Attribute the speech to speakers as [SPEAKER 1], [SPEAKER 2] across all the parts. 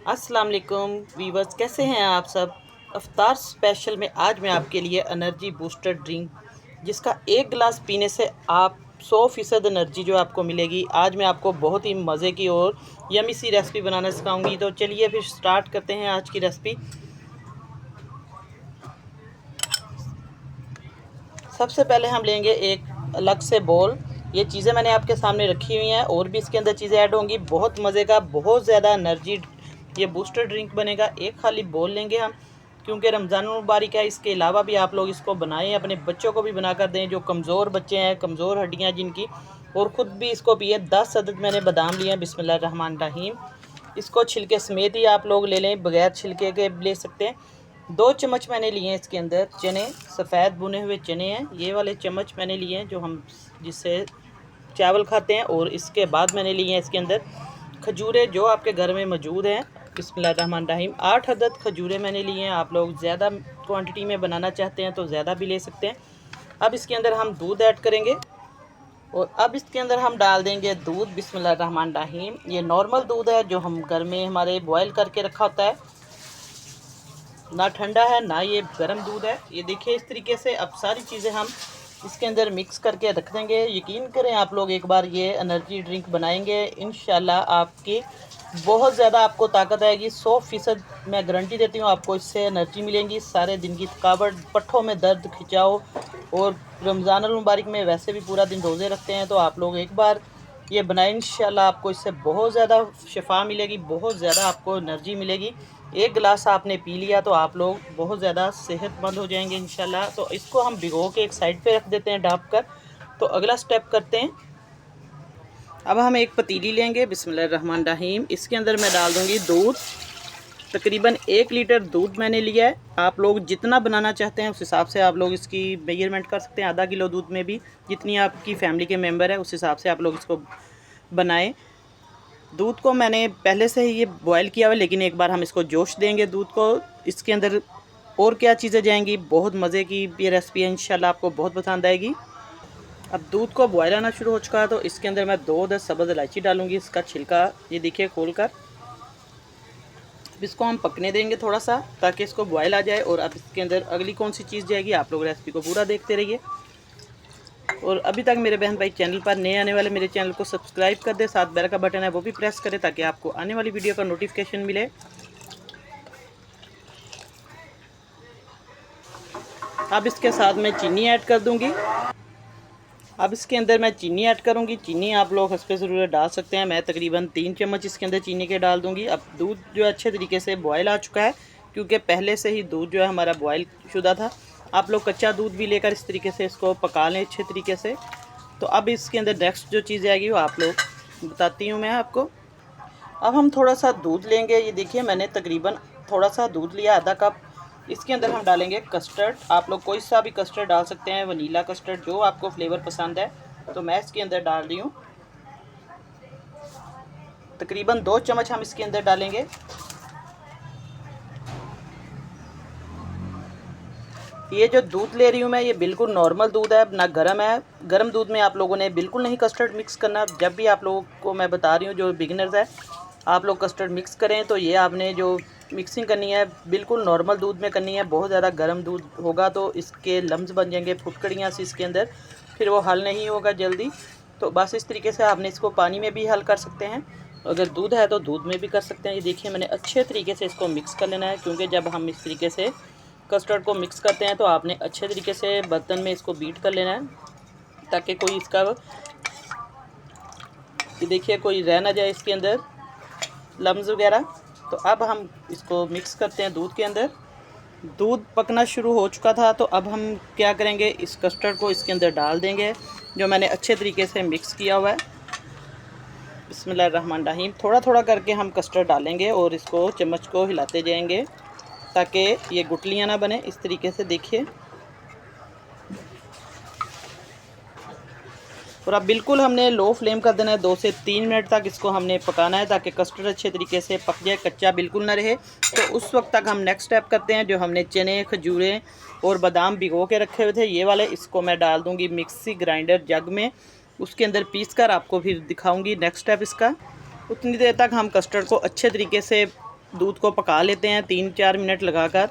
[SPEAKER 1] अस्सलाम वालेकुम वीवर्स, कैसे हैं आप सब। अफ्तार स्पेशल में आज मैं आपके लिए एनर्जी बूस्टर ड्रिंक जिसका एक गिलास पीने से आप 100% एनर्जी जो आपको मिलेगी, आज मैं आपको बहुत ही मज़े की और यमी सी रेसिपी बनाना सिखाऊंगी। तो चलिए फिर स्टार्ट करते हैं आज की रेसिपी। सबसे पहले हम लेंगे एक अलग से बोल। ये चीज़ें मैंने आपके सामने रखी हुई हैं और भी इसके अंदर चीज़ें ऐड होंगी। बहुत मज़े का, बहुत ज़्यादा एनर्जी ये बूस्टर ड्रिंक बनेगा। एक खाली बोल लेंगे हम, क्योंकि रमज़ान मुबारक है। इसके अलावा भी आप लोग इसको बनाएं, अपने बच्चों को भी बनाकर दें, जो कमज़ोर बच्चे हैं, कमज़ोर हड्डियाँ जिनकी, और ख़ुद भी इसको पिए। 10 अदद मैंने बादाम लिए हैं। बिस्मिल्लाहिर्रहमानिर्रहीम। इसको छिलके समेत ही आप लोग ले लें, बगैर छिलके के ले सकते हैं। 2 चम्मच मैंने लिए हैं इसके अंदर चने, सफ़ेद भुने हुए चने हैं। ये वाले चम्मच मैंने लिए हैं जो हम जिससे चावल खाते हैं। और इसके बाद मैंने लिए हैं इसके अंदर खजूरें, जो आपके घर में मौजूद हैं। बिस्मिल्लाहिर्रहमानिर्रहीम। 8 अदद खजूरें मैंने लिए हैं। आप लोग ज़्यादा क्वांटिटी में बनाना चाहते हैं तो ज़्यादा भी ले सकते हैं। अब इसके अंदर हम दूध ऐड करेंगे और अब इसके अंदर हम डाल देंगे दूध। बिस्मिल्लाहिर्रहमानिर्रहीम। ये नॉर्मल दूध है जो हम घर में हमारे बॉयल करके रखा होता है, ना ठंडा है ना ये गर्म दूध है। ये देखिए इस तरीके से अब सारी चीज़ें हम इसके अंदर मिक्स करके रख देंगे। यकीन करें आप लोग एक बार ये एनर्जी ड्रिंक बनाएंगे, इंशाल्लाह आपकी बहुत ज़्यादा आपको ताकत आएगी। 100% मैं गारंटी देती हूँ, आपको इससे एनर्जी मिलेगी। सारे दिन की थकावट, पट्ठों में दर्द, खिंचाव, और रमज़ान अल मुबारक में वैसे भी पूरा दिन रोज़े रखते हैं, तो आप लोग एक बार ये बनाएं। इंशाल्लाह आपको इससे बहुत ज़्यादा शिफा मिलेगी, बहुत ज़्यादा आपको एनर्जी मिलेगी। एक गिलास आपने पी लिया तो आप लोग बहुत ज़्यादा सेहतमंद हो जाएंगे इंशाल्लाह। तो इसको हम भिगो के एक साइड पे रख देते हैं ढाँप कर। तो अगला स्टेप करते हैं। अब हम एक पतीली लेंगे। बिस्मिल्लाहिर्रहमानिर्रहीम। इसके अंदर मैं डाल दूँगी दूध। तकरीबन 1 लीटर दूध मैंने लिया है। आप लोग जितना बनाना चाहते हैं उस हिसाब से आप लोग इसकी मेजरमेंट कर सकते हैं। आधा किलो दूध में भी जितनी आपकी फैमिली के मेंबर है उस हिसाब से आप लोग इसको बनाएं। दूध को मैंने पहले से ही ये बॉयल किया हुआ है, लेकिन एक बार हम इसको जोश देंगे दूध को। इसके अंदर और क्या चीज़ें जाएंगी, बहुत मज़े की ये रेसिपी है, इंशाल्लाह आपको बहुत पसंद आएगी। अब दूध को बॉयल आना शुरू हो चुका है तो इसके अंदर मैं 2 सब्ज़ इलायची डालूंगी। इसका छिलका ये देखिए खोल कर। अब इसको हम पकने देंगे थोड़ा सा, ताकि इसको बॉयल आ जाए। और अब इसके अंदर अगली कौन सी चीज़ जाएगी, आप लोग रेसिपी को पूरा देखते रहिए। और अभी तक मेरे बहन भाई चैनल पर नए आने वाले मेरे चैनल को सब्सक्राइब कर दे, साथ बेल का बटन है वो भी प्रेस करें, ताकि आपको आने वाली वीडियो का नोटिफिकेशन मिले। अब इसके साथ मैं चीनी ऐड कर दूंगी। अब इसके अंदर मैं चीनी ऐड करूंगी। चीनी आप लोग हस्बे ज़रूरत डाल सकते हैं। मैं तकरीबन 3 चम्मच इसके अंदर चीनी के डाल दूंगी। अब दूध जो है अच्छे तरीके से बॉयल आ चुका है, क्योंकि पहले से ही दूध जो है हमारा बॉयल शुदा था। आप लोग कच्चा दूध भी लेकर इस तरीके से इसको पका लें अच्छे तरीके से। तो अब इसके अंदर नेक्स्ट जो चीज़ आएगी वो आप लोग बताती हूँ मैं आपको। अब हम थोड़ा सा दूध लेंगे। ये देखिए मैंने तकरीबन थोड़ा सा दूध लिया, आधा कप। इसके अंदर हम डालेंगे कस्टर्ड। आप लोग कोई सा भी कस्टर्ड डाल सकते हैं, वनीला कस्टर्ड, जो आपको फ्लेवर पसंद है। तो मैं इसके अंदर डाल रही हूँ तकरीबन 2 चम्मच हम इसके अंदर डालेंगे। ये जो दूध ले रही हूँ मैं, ये बिल्कुल नॉर्मल दूध है, ना गर्म है। गर्म दूध में आप लोगों ने बिल्कुल नहीं कस्टर्ड मिक्स करना। जब भी आप लोगों को मैं बता रही हूँ, जो बिगिनर्स है, आप लोग कस्टर्ड मिक्स करें तो ये आपने जो मिक्सिंग करनी है बिल्कुल नॉर्मल दूध में करनी है। बहुत ज़्यादा गर्म दूध होगा तो इसके लम्स बन जाएंगे, फुटकड़ियाँ सी इसके अंदर, फिर वो हल नहीं होगा जल्दी। तो बस इस तरीके से आपने इसको पानी में भी हल कर सकते हैं, अगर दूध है तो दूध में भी कर सकते हैं। ये देखिए मैंने अच्छे तरीके से इसको मिक्स कर लेना है, क्योंकि जब हम इस तरीके से कस्टर्ड को मिक्स करते हैं तो आपने अच्छे तरीके से बर्तन में इसको बीट कर लेना है, ताकि कोई इसका ये देखिए कोई रह ना जाए इसके अंदर लम्स वगैरह। तो अब हम इसको मिक्स करते हैं दूध के अंदर। दूध पकना शुरू हो चुका था, तो अब हम क्या करेंगे, इस कस्टर्ड को इसके अंदर डाल देंगे जो मैंने अच्छे तरीके से मिक्स किया हुआ है। बिस्मिल्लाहिर्रहमानिर्रहीम। थोड़ा थोड़ा करके हम कस्टर्ड डालेंगे और इसको चम्मच को हिलाते जाएंगे, ताकि ये गुठलियाँ ना बने। इस तरीके से देखिए। और अब बिल्कुल हमने लो फ्लेम कर देना है। 2 से 3 मिनट तक इसको हमने पकाना है, ताकि कस्टर्ड अच्छे तरीके से पक जाए, कच्चा बिल्कुल ना रहे। तो उस वक्त तक हम नेक्स्ट स्टेप करते हैं। जो हमने चने, खजूरें और बादाम भिगो के रखे हुए थे, ये वाले, इसको मैं डाल दूँगी मिक्सी ग्राइंडर जग में, उसके अंदर पीस कर आपको फिर दिखाऊँगी नेक्स्ट स्टेप इसका। उतनी देर तक हम कस्टर्ड को अच्छे तरीके से दूध को पका लेते हैं 3-4 मिनट लगाकर।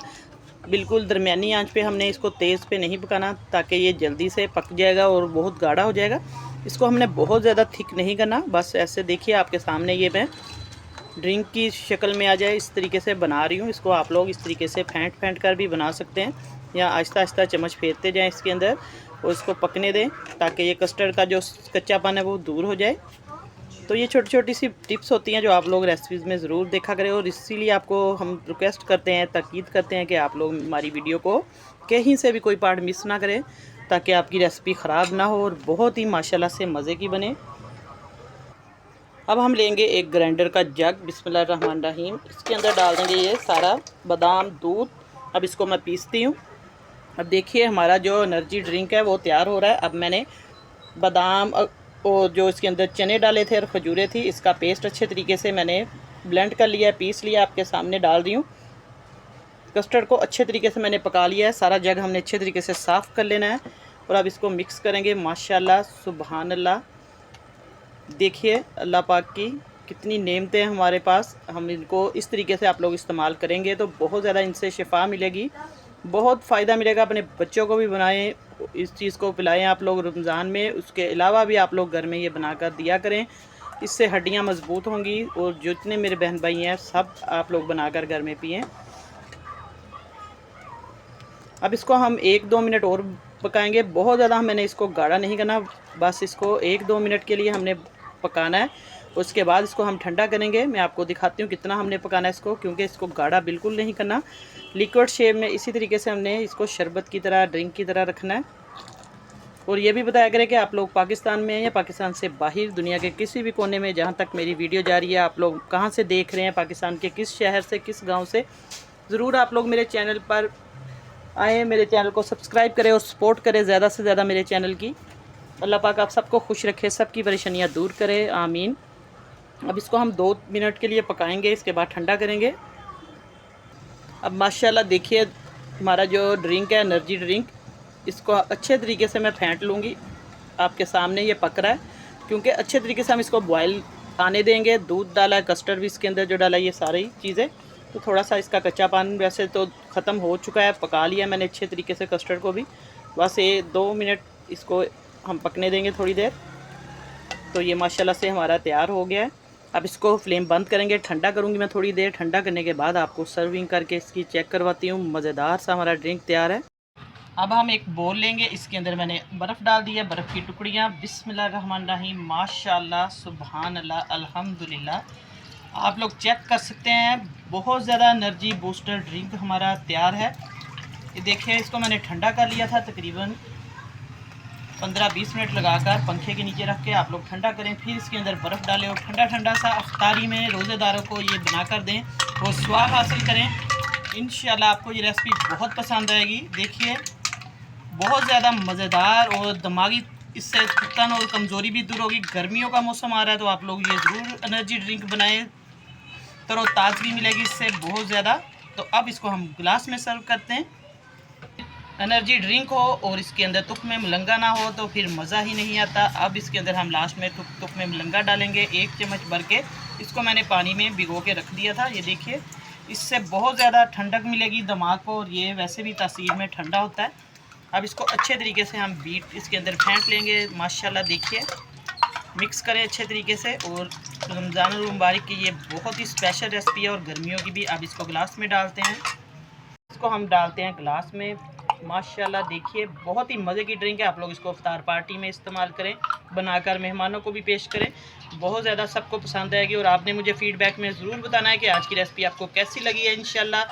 [SPEAKER 1] बिल्कुल दरमियानी आंच पे हमने इसको तेज़ पे नहीं पकाना, ताकि ये जल्दी से पक जाएगा और बहुत गाढ़ा हो जाएगा। इसको हमने बहुत ज़्यादा थिक नहीं करना, बस ऐसे देखिए आपके सामने ये मैं ड्रिंक की शक्ल में आ जाए इस तरीके से बना रही हूँ। इसको आप लोग इस तरीके से फेंट कर भी बना सकते हैं, या आहिस्ता आहिस्ता चम्मच फेरते जाएं इसके अंदर और इसको पकने दें, ताकि ये कस्टर्ड का जो कच्चापन है वो दूर हो जाए। तो ये छोटी छोटी सी टिप्स होती हैं जो आप लोग रेसिपीज़ में ज़रूर देखा करें, और इसीलिए आपको हम रिक्वेस्ट करते हैं, ताकीद करते हैं कि आप लोग हमारी वीडियो को कहीं से भी कोई पार्ट मिस ना करें, ताकि आपकी रेसिपी ख़राब ना हो और बहुत ही माशाल्लाह से मज़े की बने। अब हम लेंगे एक ग्राइंडर का जग, बिस्मिल्लाहिर्रहमानिर्रहीम। इसके अंदर डाल देंगे ये सारा बादाम दूध। अब इसको मैं पीसती हूँ। अब देखिए हमारा जो एनर्जी ड्रिंक है वो तैयार हो रहा है। अब मैंने बादाम और जो इसके अंदर चने डाले थे और खजूरें थी, इसका पेस्ट अच्छे तरीके से मैंने ब्लेंड कर लिया है, पीस लिया, आपके सामने डाल रही हूँ। कस्टर्ड को अच्छे तरीके से मैंने पका लिया है। सारा जग हमने अच्छे तरीके से साफ़ कर लेना है और अब इसको मिक्स करेंगे। माशाल्लाह सुबहान अल्लाह, देखिए अल्लाह पाक की कितनी नेमतें हैं हमारे पास। हम इनको इस तरीके से आप लोग इस्तेमाल करेंगे तो बहुत ज़्यादा इनसे शिफा मिलेगी, बहुत फ़ायदा मिलेगा। अपने बच्चों को भी बनाएं, इस चीज़ को पिलाएं आप लोग रमज़ान में। उसके अलावा भी आप लोग घर में ये बनाकर दिया करें, इससे हड्डियां मजबूत होंगी। और जितने मेरे बहन भाई हैं सब आप लोग बनाकर घर में पिएँ। अब इसको हम 1-2 मिनट और पकाएंगे। बहुत ज़्यादा मैंने इसको गाढ़ा नहीं करना, बस इसको 1-2 मिनट के लिए हमने पकाना है। उसके बाद इसको हम ठंडा करेंगे। मैं आपको दिखाती हूँ कितना हमने पकाना है इसको, क्योंकि इसको गाढ़ा बिल्कुल नहीं करना, लिक्विड शेप में इसी तरीके से हमने इसको शरबत की तरह, ड्रिंक की तरह रखना है। और ये भी बताया करें कि आप लोग पाकिस्तान में या पाकिस्तान से बाहर दुनिया के किसी भी कोने में, जहाँ तक मेरी वीडियो जा रही है, आप लोग कहाँ से देख रहे हैं, पाकिस्तान के किस शहर से, किस गाँव से, ज़रूर आप लोग मेरे चैनल पर आए, मेरे चैनल को सब्सक्राइब करें और सपोर्ट करें ज़्यादा से ज़्यादा मेरे चैनल की। अल्लाह पाक आप सबको खुश रखे, सबकी परेशानियां दूर करे, आमीन। अब इसको हम 2 मिनट के लिए पकाएंगे, इसके बाद ठंडा करेंगे। अब माशाल्लाह देखिए हमारा जो ड्रिंक है, एनर्जी ड्रिंक, इसको अच्छे तरीके से मैं फेंट लूँगी। आपके सामने ये पक रहा है, क्योंकि अच्छे तरीके से हम इसको बॉयल आने देंगे। दूध डाला है, कस्टर्ड भी इसके अंदर जो डाला है, ये सारी चीज़ें, तो थोड़ा सा इसका कच्चापन वैसे तो ख़त्म हो चुका है, पका लिया मैंने अच्छे तरीके से कस्टर्ड को भी। बस ये 2 मिनट इसको हम पकने देंगे थोड़ी देर। तो ये माशाल्लाह से हमारा तैयार हो गया है। अब इसको फ्लेम बंद करेंगे, ठंडा करूँगी मैं थोड़ी देर। ठंडा करने के बाद आपको सर्विंग करके इसकी चेक करवाती हूँ। मज़ेदार सा हमारा ड्रिंक तैयार है। अब हम एक बोल लेंगे, इसके अंदर मैंने बर्फ़ डाल दी है, बर्फ़ की टुकड़ियाँ। बिस्मिल्लाहिर्रहमानिर्रहीम, माशाल्लाह सुबहान अल्लाह, अल्हम्दुलिल्लाह। आप लोग चेक कर सकते हैं, बहुत ज़्यादा एनर्जी बूस्टर ड्रिंक हमारा तैयार है। ये देखिए, इसको मैंने ठंडा कर लिया था तकरीबन 15-20 मिनट लगाकर पंखे के नीचे रख के। आप लोग ठंडा करें, फिर इसके अंदर बर्फ़ डालें और ठंडा ठंडा सा अफ्तारी में रोज़ेदारों को ये बना कर दें और स्वाद हासिल करें। इंशाल्लाह आपको ये रेसिपी बहुत पसंद आएगी। देखिए बहुत ज़्यादा मज़ेदार और दिमागी, इससे थकन और कमज़ोरी भी दूर होगी। गर्मियों का मौसम आ रहा है तो आप लोग ये ज़रूर एनर्जी ड्रिंक बनाएं, तरोताज़गी मिलेगी इससे बहुत ज़्यादा। तो अब इसको हम गिलास में सर्व करते हैं। एनर्जी ड्रिंक हो और इसके अंदर तुक में मलंगा ना हो तो फिर मज़ा ही नहीं आता। अब इसके अंदर हम लास्ट में तुक में मलंगा डालेंगे 1 चम्मच भर के। इसको मैंने पानी में भिगो के रख दिया था। ये देखिए, इससे बहुत ज़्यादा ठंडक मिलेगी दिमाग को, और ये वैसे भी तासीर में ठंडा होता है। अब इसको अच्छे तरीके से हम बीट इसके अंदर फेंट लेंगे। माशाल्लाह देखिए, मिक्स करें अच्छे तरीके से। और रमज़ान मुबारक की ये बहुत ही स्पेशल रेसिपी है और गर्मियों की भी। अब इसको गिलास में डालते हैं, इसको हम डालते हैं गिलास में। माशाल्लाह देखिए, बहुत ही मज़े की ड्रिंक है। आप लोग इसको इफ्तार पार्टी में इस्तेमाल करें, बनाकर मेहमानों को भी पेश करें, बहुत ज़्यादा सबको पसंद आएगी। और आपने मुझे फ़ीडबैक में ज़रूर बताना है कि आज की रेसिपी आपको कैसी लगी है। इंशाल्लाह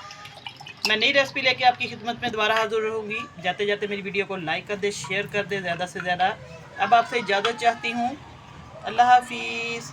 [SPEAKER 1] मैं नई रेसिपी लेके आपकी खिदमत में दोबारा हाजिर रहूँगी। जाते जाते मेरी वीडियो को लाइक कर दे, शेयर कर दे ज़्यादा से ज़्यादा। अब आपसे इजाज़त चाहती हूँ, अल्लाह हाफिज़।